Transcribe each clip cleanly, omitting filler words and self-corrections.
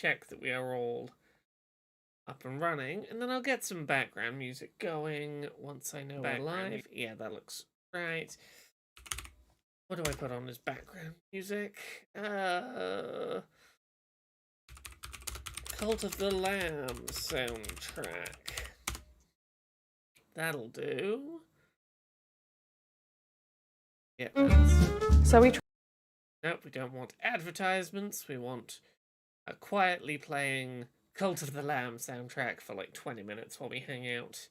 check that we are all up and running, and then I'll get some background music going once I know we're live. Yeah, that looks right. What do I put on as background music? Cult of the Lamb soundtrack. That'll do. Yeah, that's... So Nope, we don't want advertisements. We want a quietly playing Cult of the Lamb soundtrack for like 20 minutes while we hang out.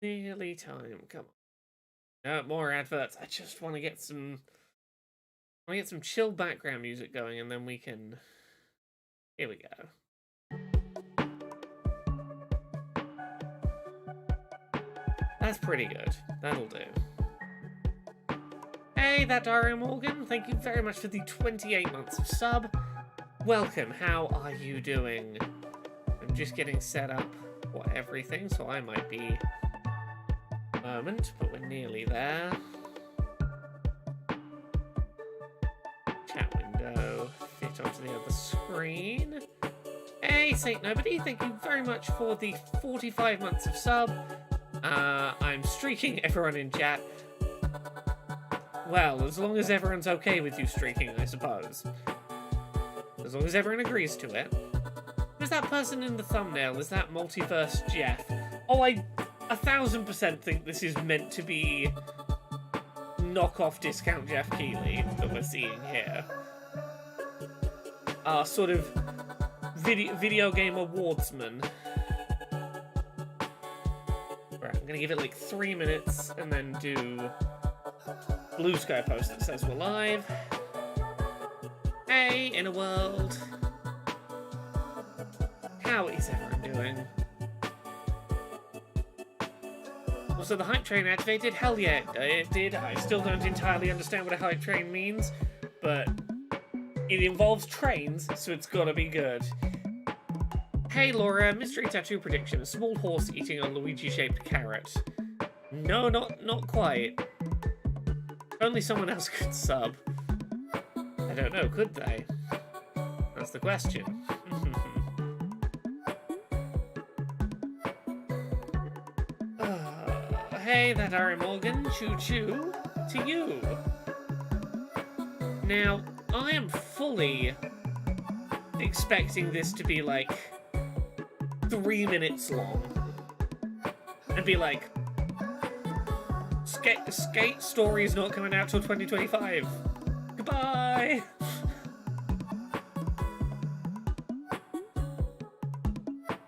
Nearly time, come on. No, more adverts. I just want to get some... chill background music going, and then we can... Here we go. That's pretty good. That'll do. Hey, that Dario Morgan. Thank you very much for the 28 months of sub. Welcome. How are you doing? I'm just getting set up for everything, so I might be a moment, but we're nearly there. Chat window. Fit onto the other screen. Hey, Saint Nobody. Thank you very much for the 45 months of sub. I'm streaking everyone in chat. Well, as long as everyone's okay with you streaking, I suppose. As long as everyone agrees to it. Who's that person in the thumbnail? Is that Multiverse Jeff? Oh, I 1000% think this is meant to be knockoff Discount Jeff Keighley that we're seeing here. Sort of video game awardsman. Right, I'm gonna give it like 3 minutes and then do Blue Sky post that says we're live. Hey, in a world. How is everyone doing? Also, the hype train activated? Hell yeah, it did. I still don't entirely understand what a hype train means, but it involves trains, so it's gotta be good. Hey Laura, mystery tattoo prediction. A small horse eating a Luigi-shaped carrot. No, not quite. Only someone else could sub. I don't know, could they? That's the question. Hey, that Ari Morgan, choo-choo, to you. Now, I am fully expecting this to be like 3 minutes long. And be like, Skate Story is not coming out till 2025. Goodbye!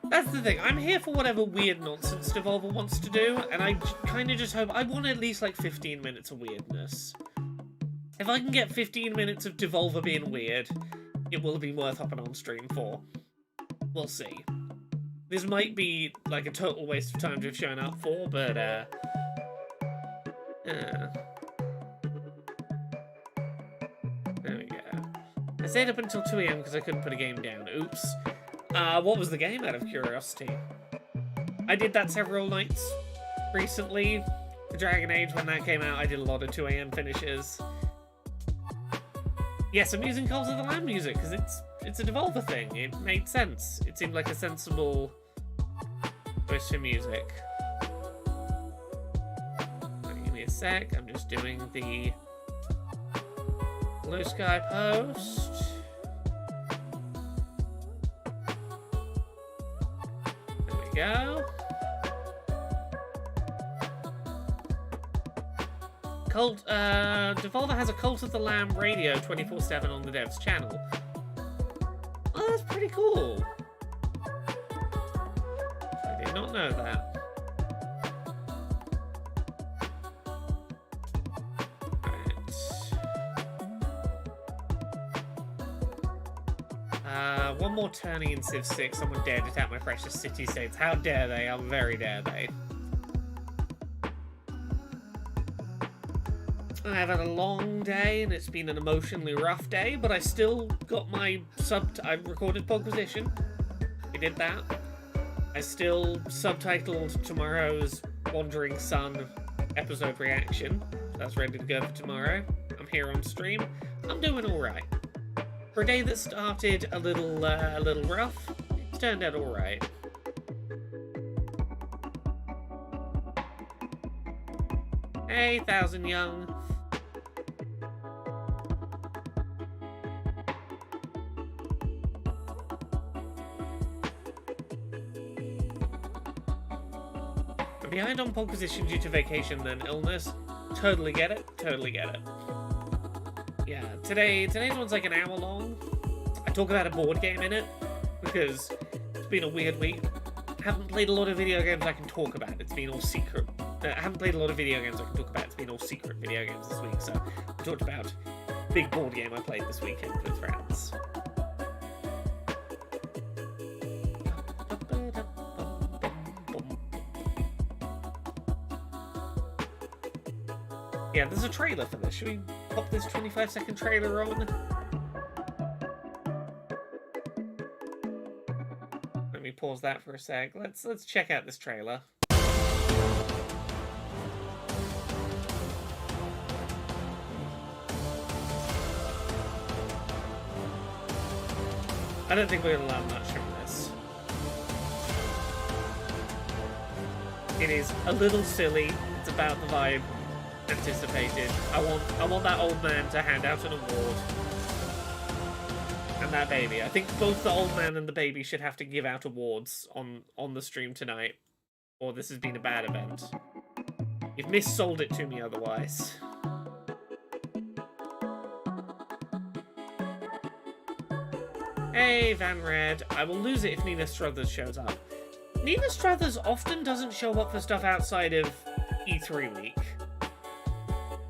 That's the thing, I'm here for whatever weird nonsense Devolver wants to do, and I kind of just hope... I want at least like 15 minutes of weirdness. If I can get 15 minutes of Devolver being weird, it will be worth hopping on stream for. We'll see. This might be like a total waste of time to have shown up for, but there we go. I stayed up until 2 AM because I couldn't put a game down. Oops. What was the game, out of curiosity? I did that several nights recently. The Dragon Age, when that came out, I did a lot of 2 AM finishes. Yes, I'm using Cult of the Lamb music because it's a Devolver thing. It made sense. It seemed like a sensible choice for music. Right, give me a sec. I'm just doing the Blue Sky post. There we go. Devolver has a Cult of the Lamb radio 24/7 on the dev's channel. Oh, that's pretty cool. I did not know that. Right. One more turning in Civ 6. Someone dared attack my precious city states. How dare they? How very dare they? I've had a long day and it's been an emotionally rough day, but I still got my I recorded Pogposition. I did that. I still subtitled tomorrow's Wandering Sun episode reaction. That's ready to go for tomorrow. I'm here on stream. I'm doing all right. For a day that started a little rough, it's turned out all right. Hey, Thousand Young. I'm behind on pole position due to vacation and illness. Totally get it. Totally get it. Yeah, today's one's like an hour long. I talk about a board game in it because it's been a weird week. I haven't played a lot of video games I can talk about. It's been all secret. I haven't played a lot of video games I can talk about. It's been all secret video games this week. So I talked about a big board game I played this weekend with friends. Yeah, there's a trailer for this. Should we pop this 25-second trailer on? Let me pause that for a sec. Let's check out this trailer. I don't think we're gonna learn much from this. It is a little silly. It's about the vibe anticipated. I want that old man to hand out an award. And that baby. I think both the old man and the baby should have to give out awards on the stream tonight. Or this has been a bad event. You've missold it to me otherwise. Hey, Van Red. I will lose it if Nina Struthers shows up. Nina Struthers often doesn't show up for stuff outside of E3 week.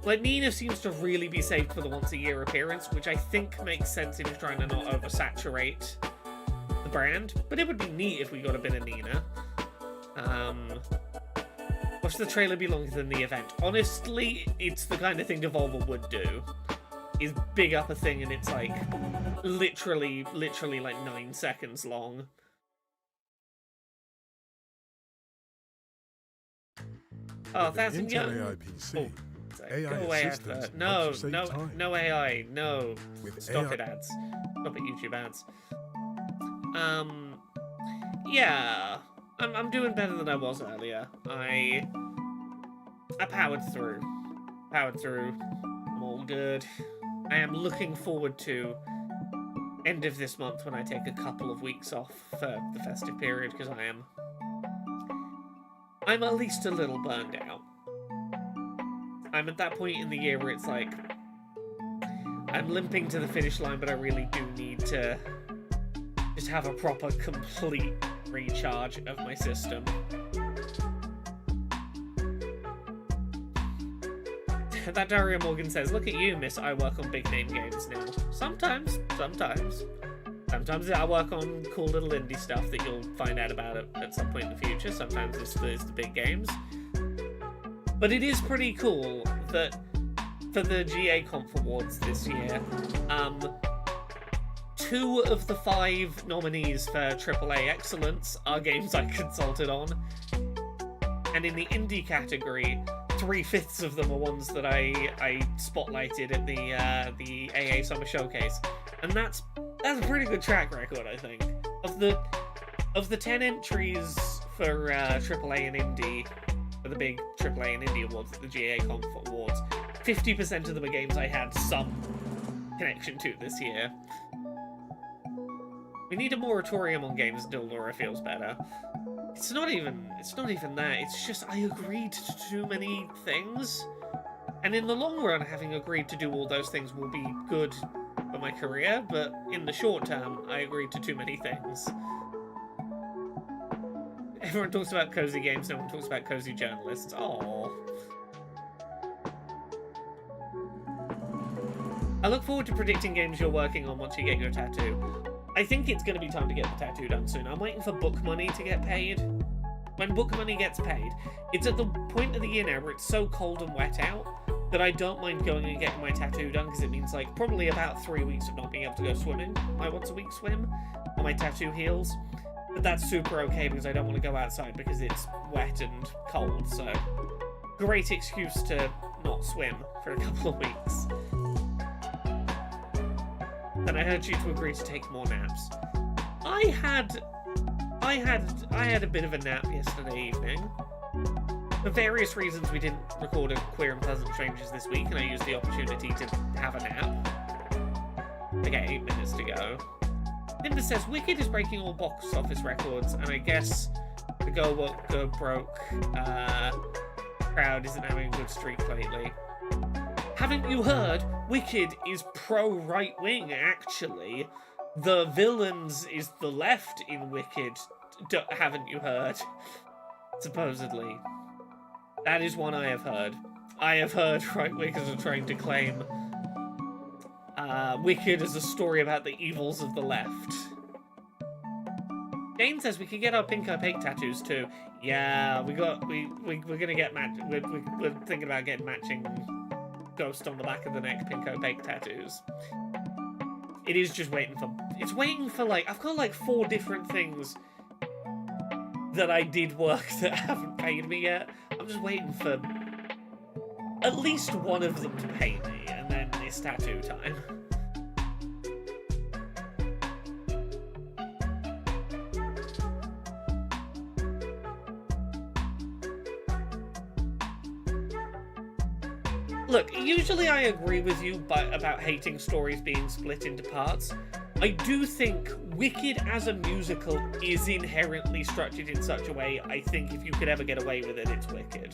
Like, Nina seems to really be saved for the once-a-year appearance, which I think makes sense if you're trying to not oversaturate the brand. But it would be neat if we got a bit of Nina. Watch the trailer be longer than the event. Honestly, it's the kind of thing Devolver would do. Is big up a thing and it's like literally like 9 seconds long. Oh, Thousand Young. Oh. AI go away, advert. No AI. No. Stop it, ads. Stop it, YouTube ads. Yeah. I'm doing better than I was earlier. I powered through. I'm all good. I am looking forward to end of this month when I take a couple of weeks off for the festive period, because I'm at least a little burned out. I'm at that point in the year where it's like, I'm limping to the finish line, but I really do need to just have a proper, complete recharge of my system. That Daria Morgan says, look at you, miss, I work on big name games now. Sometimes I work on cool little indie stuff that you'll find out about at some point in the future. Sometimes it's the big games. But it is pretty cool that for the GA Conf Awards this year, 2 of the 5 nominees for AAA Excellence are games I consulted on. And in the indie category, 3/5 of them are ones that I spotlighted at the AA Summer Showcase. And that's a pretty good track record, I think. Of the 10 entries for AAA and Indie, for the big AAA and Indie Awards at the GA Conf Awards, 50% of them are games I had some connection to this year. We need a moratorium on games until Laura feels better. It's not even that, it's just I agreed to too many things. And in the long run, having agreed to do all those things will be good for my career, but in the short term, I agreed to too many things. Everyone talks about cozy games, no one talks about cozy journalists. Aww. I look forward to predicting games you're working on once you get your tattoo. I think it's going to be time to get the tattoo done soon. I'm waiting for book money to get paid. When book money gets paid, it's at the point of the year now where it's so cold and wet out that I don't mind going and getting my tattoo done, because it means like probably about 3 weeks of not being able to go swimming. My once-a-week swim on my tattoo heals. But that's super okay because I don't want to go outside because it's wet and cold, so great excuse to not swim for a couple of weeks. and I urge you to agree to take more naps. I had a bit of a nap yesterday evening. For various reasons, we didn't record a Queer and Pleasant Strangers this week, and I used the opportunity to have a nap. Okay, 8 minutes to go. Linda says, Wicked is breaking all box office records, and I guess the Go Woke, Go Broke crowd isn't having a good streak lately. Haven't you heard? Wicked is pro-right-wing, actually. The villains is the left in Wicked. Haven't you heard? Supposedly. That is one I have heard. I have heard right-wingers are trying to claim Wicked as a story about the evils of the left. Jane says we can get our pink opaque tattoos too. Yeah, we're gonna get we're thinking about getting matching ghost on the back of the neck pink opaque tattoos. It is just waiting for like, I've got like 4 different things that I did work that haven't paid me yet. I'm just waiting for at least one of them to pay me, and then it's tattoo time. Look, usually I agree with you about hating stories being split into parts. I do think Wicked as a musical is inherently structured in such a way, I think if you could ever get away with it, it's Wicked.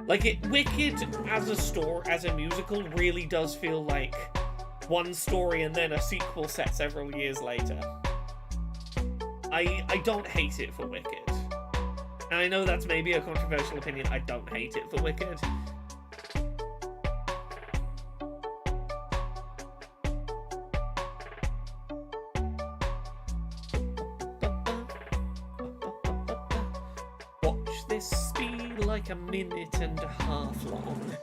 Like, Wicked as a musical really does feel like one story and then a sequel set several years later. I don't hate it for Wicked. And I know that's maybe a controversial opinion, I don't hate it for Wicked. Like a minute and a half long.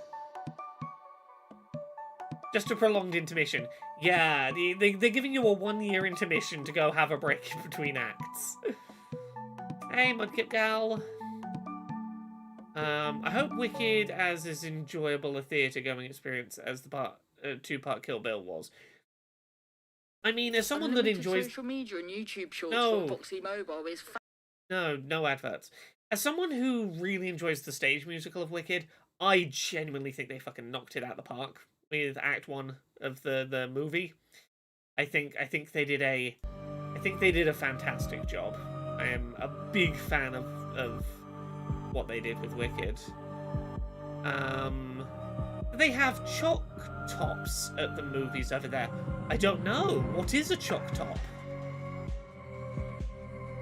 Just a prolonged intermission. Yeah, they're giving you a 1-year intermission to go have a break in between acts. Hey, Mudkip Gal. I hope Wicked as enjoyable a theatre-going experience as the 2-part Kill Bill was. I mean, as someone that enjoys social media and YouTube shorts from Foxy Mobile is no adverts. As someone who really enjoys the stage musical of Wicked, I genuinely think they fucking knocked it out of the park with Act 1 of the movie. I think they did a fantastic job. I am a big fan of what they did with Wicked. They have chalk tops at the movies over there. I don't know. What is a chalk top?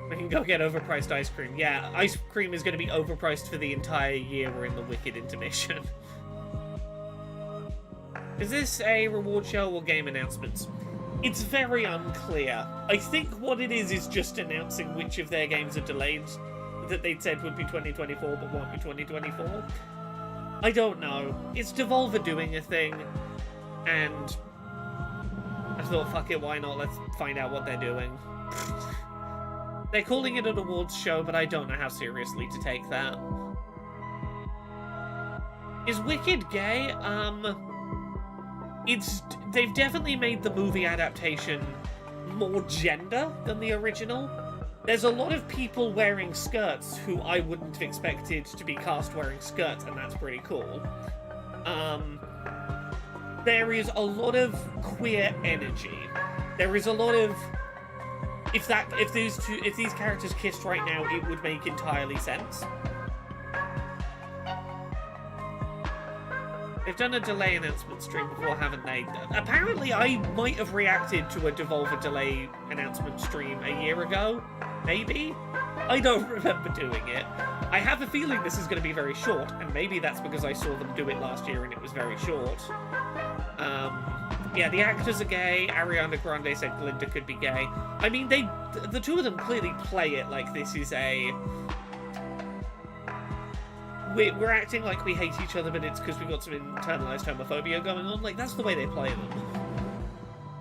We can go get overpriced ice cream. Yeah, ice cream is going to be overpriced for the entire year we're in the Wicked intermission. Is this a reward show or game announcements? It's very unclear. I think what it is just announcing which of their games are delayed that they'd said would be 2024 but won't be 2024. I don't know. It's Devolver doing a thing, and I thought, fuck it, why not? Let's find out what they're doing. They're calling it an awards show, but I don't know how seriously to take that. Is Wicked gay? They've definitely made the movie adaptation more gender than the original. There's a lot of people wearing skirts who I wouldn't have expected to be cast wearing skirts, and that's pretty cool. There is a lot of queer energy. There is a lot of... If these characters kissed right now, it would make entirely sense. They've done a delay announcement stream before, haven't they? Apparently, I might have reacted to a Devolver delay announcement stream a year ago. Maybe? I don't remember doing it. I have a feeling this is going to be very short, and maybe that's because I saw them do it last year and it was very short. Yeah, the actors are gay. Ariana Grande said Glinda could be gay. I mean, the two of them clearly play it like this is a... We're acting like we hate each other, but it's because we've got some internalized homophobia going on. Like, that's the way they play them.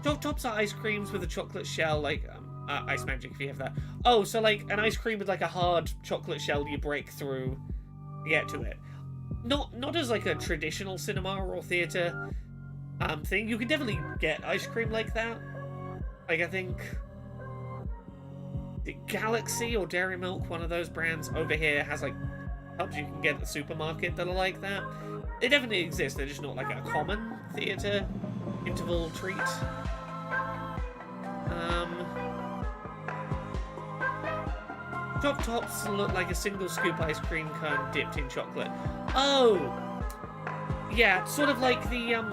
Chalk tops are ice creams with a chocolate shell, like, ice magic if you have that. Oh, so like, an ice cream with like a hard chocolate shell you break through to get to it. Not as like a traditional cinema or theatre thing. You can definitely get ice cream like that. Like, I think the Galaxy or Dairy Milk, one of those brands over here, has like pubs you can get at the supermarket that are like that. They definitely exist. They're just not like a common theatre interval treat. Chop Tops look like a single scoop ice cream cone dipped in chocolate. Oh, yeah, sort of like the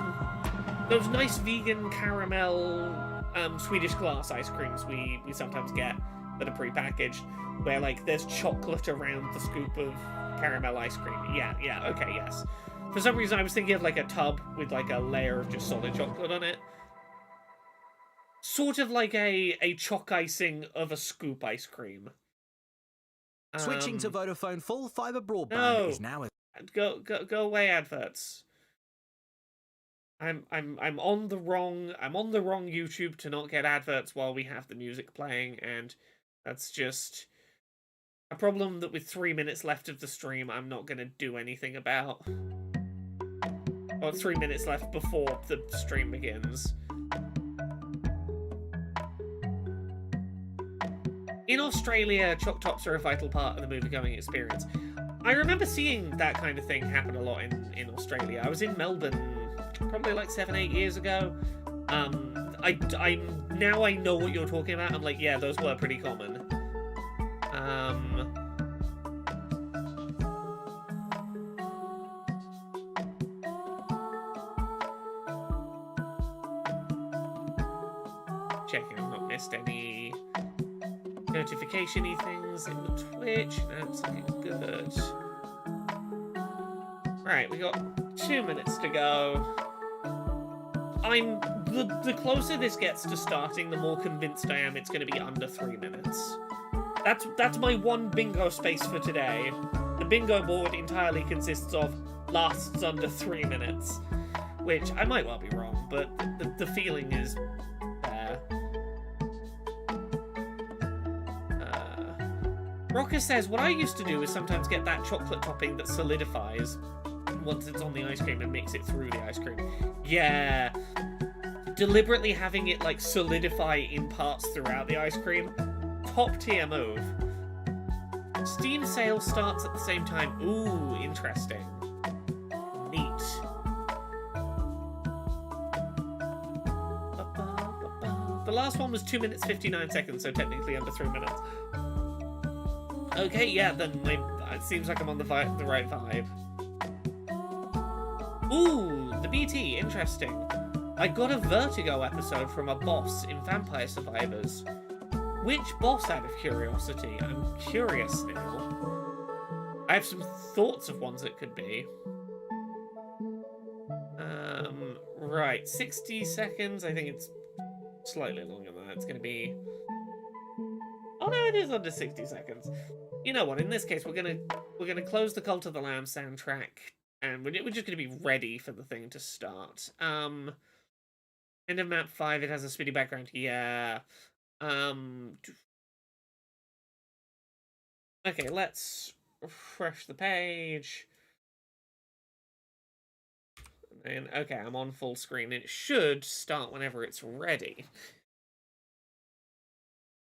those nice vegan caramel Swedish glass ice creams we sometimes get that are pre-packaged, where like there's chocolate around the scoop of caramel ice cream. Yeah, okay, yes. For some reason I was thinking of like a tub with like a layer of just solid chocolate on it. Sort of like a chalk icing of a scoop ice cream. Switching to Vodafone full fibre broadband is now. Go away, adverts. I'm on the wrong YouTube to not get adverts while we have the music playing, and that's just a problem that with 3 minutes left of the stream I'm not gonna do anything about. Or 3 minutes left before the stream begins. In Australia, Choc Tops are a vital part of the movie-going experience. I remember seeing that kind of thing happen a lot in Australia. I was in Melbourne probably like 7-8 years ago. Now I know what you're talking about. I'm like, yeah, those were pretty common. Checking I've not missed any notification-y things in the Twitch. That's looking good. Right, we got 2 minutes to go. The closer this gets to starting, the more convinced I am it's going to be under 3 minutes. That's my one bingo space for today. The bingo board entirely consists of lasts under 3 minutes, which I might well be wrong, but the feeling is there. Rocker says, what I used to do is sometimes get that chocolate topping that solidifies once it's on the ice cream and mix it through the ice cream. Yeah. Deliberately having it, like, solidify in parts throughout the ice cream. Top tier move. Steam sale starts at the same time. Ooh, interesting. Neat. The last one was 2 minutes 59 seconds, so technically under 3 minutes. Okay, yeah, then it seems like I'm on the right vibe. Ooh, the BT, interesting. I got a Vertigo episode from a boss in Vampire Survivors. Which boss, out of curiosity? I'm curious now. I have some thoughts of ones it could be. Right, 60 seconds. I think it's slightly longer than that. It's going to be... Oh no, it is under 60 seconds. You know what? In this case, we're gonna close the Cult of the Lamb soundtrack, and we're just gonna be ready for the thing to start. End of map 5. It has a speedy background. Yeah. Okay, let's refresh the page. And okay, I'm on full screen. It should start whenever it's ready.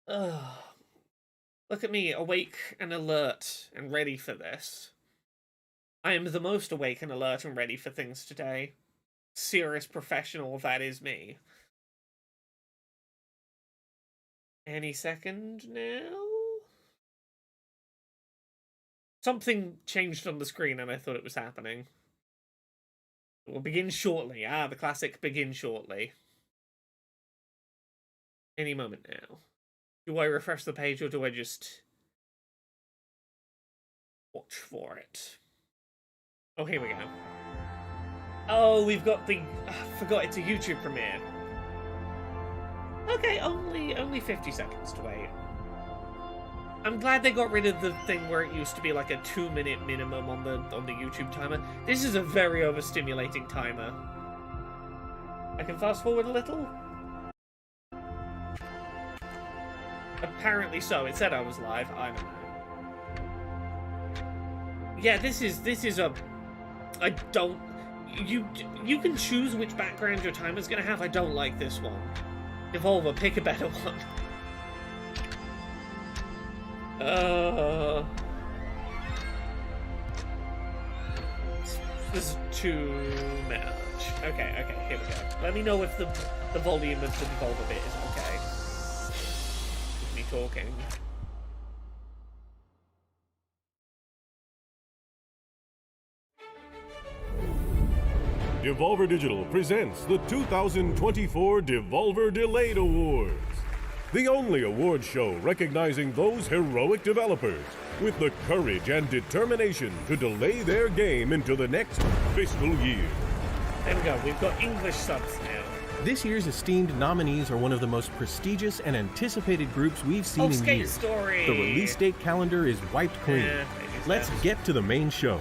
Ugh. Look at me, awake and alert and ready for this. I am the most awake and alert and ready for things today. Serious professional, that is me. Any second now? Something changed on the screen and I thought it was happening. It will begin shortly. Ah, the classic begin shortly. Any moment now. Do I refresh the page or do I just watch for it? Oh, here we go. Oh, we've got the... I forgot it's a YouTube premiere. Okay, only 50 seconds to wait. I'm glad they got rid of the thing where it used to be like a 2-minute minimum on the YouTube timer. This is a very overstimulating timer. I can fast forward a little. Apparently so. It said I was live. I don't know. Yeah, this is a... I don't... You can choose which background your timer's gonna have. I don't like this one. Devolver, pick a better one. This is too much. Okay, here we go. Let me know if the volume of the Devolver bit is okay. With me talking. Devolver Digital presents the 2024 Devolver Delayed Awards. The only award show recognizing those heroic developers with the courage and determination to delay their game into the next fiscal year. There we go, we've got English subs now. This year's esteemed nominees are one of the most prestigious and anticipated groups we've seen in years. Story. The release date calendar is wiped clean. Let's get to the main show.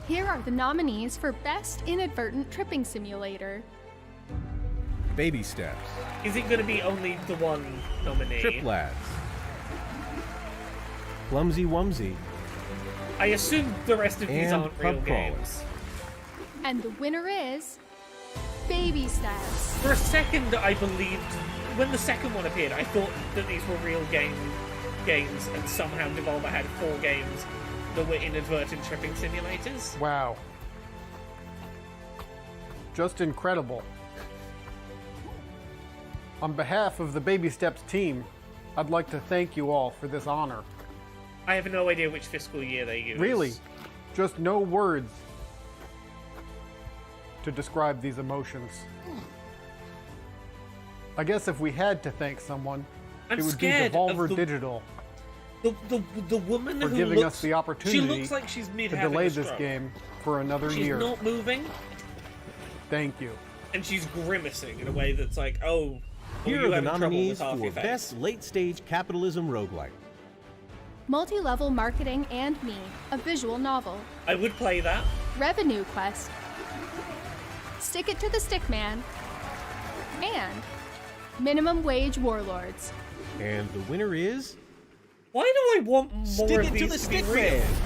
Here are the nominees for Best Inadvertent Tripping Simulator. Baby Steps. Is it going to be only the one nominee? Trip Lads. Clumsy Wumsy. I assume the rest of these And aren't real Pub games. And the winner is Baby Steps. For a second, I believed, when the second one appeared, I thought that these were real games, and somehow Devolver had 4 games that were inadvertent tripping simulators. Wow. Just incredible. On behalf of the Baby Steps team, I'd like to thank you all for this honor. I have no idea which fiscal year they use. Really, just no words to describe these emotions. I guess if we had to thank someone, it would be Devolver Digital The woman for who giving looks, us the opportunity she looks like she's mid to having delay a this stroke. game for another She's year. not moving, Thank you. and she's grimacing in a way that's like, oh, Here you are the having trouble with nominees half for your face. Best Late-Stage Capitalism Roguelike. Multi-Level Marketing and Me, a visual novel. I would play that. Revenue Quest. Stick It to the Stickman. And Minimum Wage Warlords. And the winner is... Why do I want more Stick of It to these the to be Stick real? Man.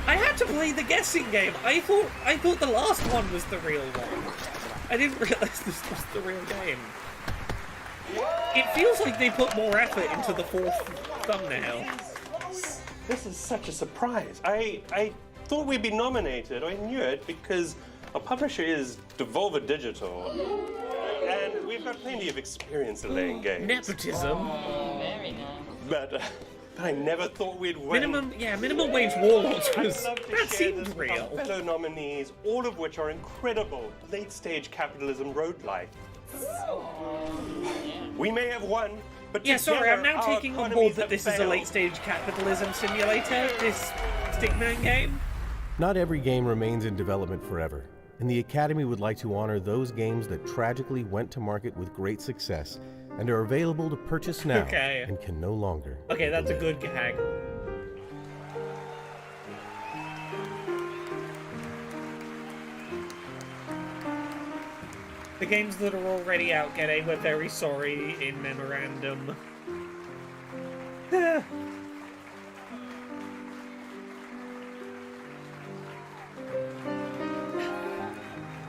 I had to play the guessing game. I thought the last one was the real one. I didn't realize this was the real game. It feels like they put more effort into the 4th thumbnail. This is such a surprise. I thought we'd be nominated. I knew it because our publisher is Devolver Digital. And we've got plenty of experience delaying games. Nepotism. But I never thought we'd win. Minimum Wage Warlords was... I'd love to That share seemed this with real. our fellow nominees, all of which are incredible late-stage capitalism roguelike. We may have won, but Yeah, sorry, I'm together now our taking on economies board that have this is a failed. late-stage capitalism simulator, this Stickman game. Not every game remains in development forever, and the Academy would like to honor those games that tragically went to market with great success and are available to purchase now Okay. and can no longer Okay, be that's a delayed. good gag. The games that are already out get a "we're very sorry" in memorandum.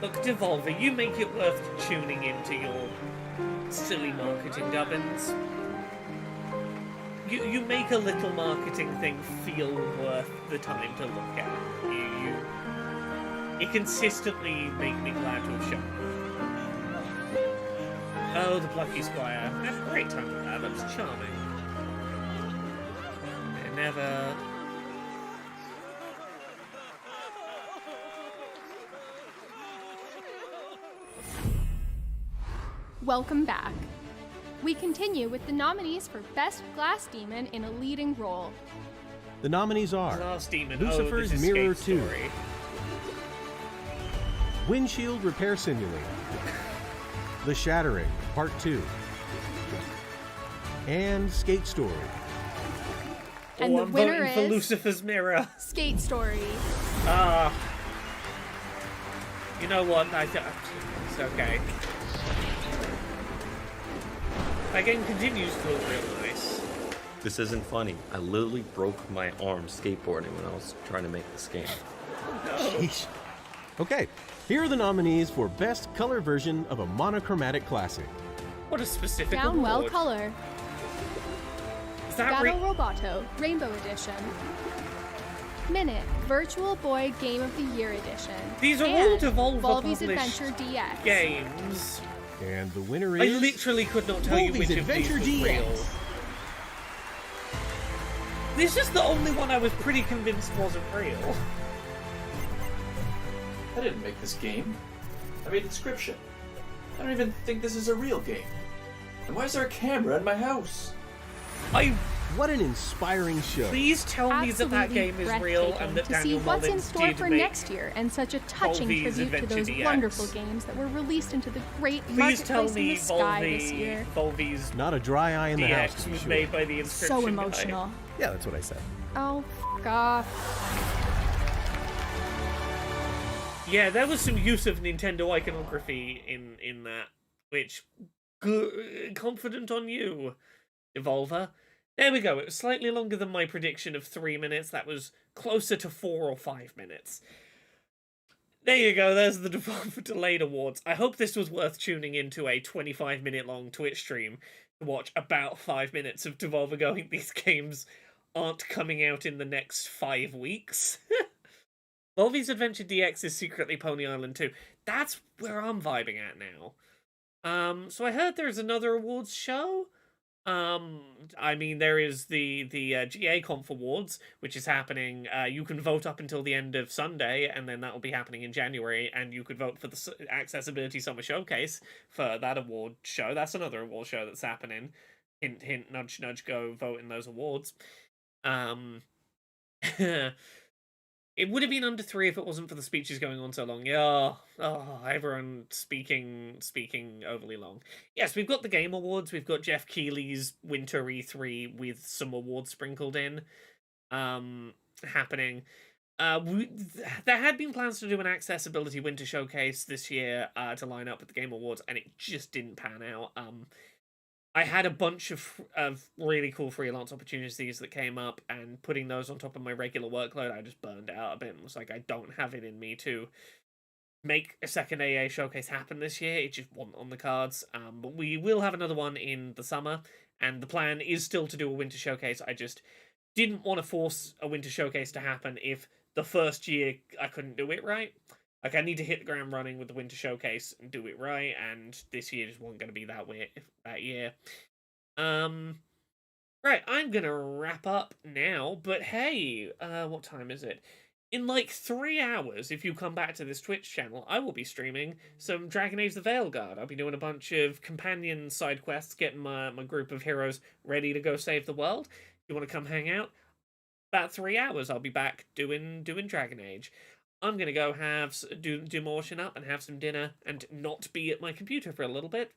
Look, Devolver, you make it worth tuning into your silly marketing gubbins. You make a little marketing thing feel worth the time to look at. You consistently make me glad to have shown. Oh, the Plucky Squire. I had a great time with that. That was charming. It never... Welcome back. We continue with the nominees for Best Glass Demon in a leading role. The nominees are Last Demon. Lucifer's this Mirror escape 2, story. Windshield Repair Simulator, The Shattering Part 2, and Skate Story. And Oh, the I'm winner voting for is Lucifer's Mirror. Skate Story. You know what? It's okay. That game continues to look real nice. This isn't funny. I literally broke my arm skateboarding when I was trying to make this game. Sheesh. Okay, here are the nominees for Best Color Version of a Monochromatic Classic. What a specific Downwell award. Color. Is that Battle Roboto Rainbow Edition. Minute Virtual Boy Game of the Year Edition. These are all and Devolver Volvy's published Adventure DX. games. And the winner I is... literally could not tell you Volvy's which of Adventure these was DX. real. This is the only one I was pretty convinced wasn't real. I didn't make this game. I made a description. I don't even think this is a real game. And why is there a camera in my house? What an inspiring show. Please tell me that that Absolutely game is real and that breathtaking to Daniel see what's in Mullins store did for make next year, and such a touching Volvy's tribute to Adventure those DX. wonderful games that were released into the great Please tell marketplace in me the sky this year. Volvy's Not a dry eye in the house, to DX be was sure. made by the Inscription So guy. emotional. Yeah, that's what I said. Oh, f off. Yeah, there was some use of Nintendo iconography in that, which confident on you, Devolver. There we go. It was slightly longer than my prediction of 3 minutes. That was closer to 4 or 5 minutes. There you go. There's the Devolver Delayed Awards. I hope this was worth tuning into a 25-minute long Twitch stream to watch about 5 minutes of Devolver going, these games aren't coming out in the next 5 weeks. Volvy's Adventure DX is secretly Pony Island 2. That's where I'm vibing at now. So I heard there's another awards show. I mean, there is the GA Conf Awards, which is happening. You can vote up until the end of Sunday, and then that will be happening in January, and you could vote for the Accessibility Summer Showcase for that award show. That's another award show that's happening. Hint, hint, nudge, nudge, go vote in those awards. It would have been under 3 if it wasn't for the speeches going on so long. Yeah, everyone speaking overly long. Yes, we've got the Game Awards. We've got Jeff Keighley's Winter E3 with some awards sprinkled in, happening. There had been plans to do an Accessibility Winter Showcase this year to line up with the Game Awards, and it just didn't pan out. I had a bunch of really cool freelance opportunities that came up, and putting those on top of my regular workload, I just burned out a bit and was like, I don't have it in me to make a second AA showcase happen this year. It just wasn't on the cards. But we will have another one in the summer, and the plan is still to do a winter showcase. I just didn't want to force a winter showcase to happen if the first year I couldn't do it right. Like, I need to hit the ground running with the winter showcase and do it right, and this year just wasn't going to be that year. Right, I'm going to wrap up now, but hey, what time is it? In like 3 hours, if you come back to this Twitch channel, I will be streaming some Dragon Age the Veilguard. I'll be doing a bunch of companion side quests, getting my group of heroes ready to go save the world. If you want to come hang out, about 3 hours, I'll be back doing Dragon Age. I'm going to go do more washing up and have some dinner and not be at my computer for a little bit.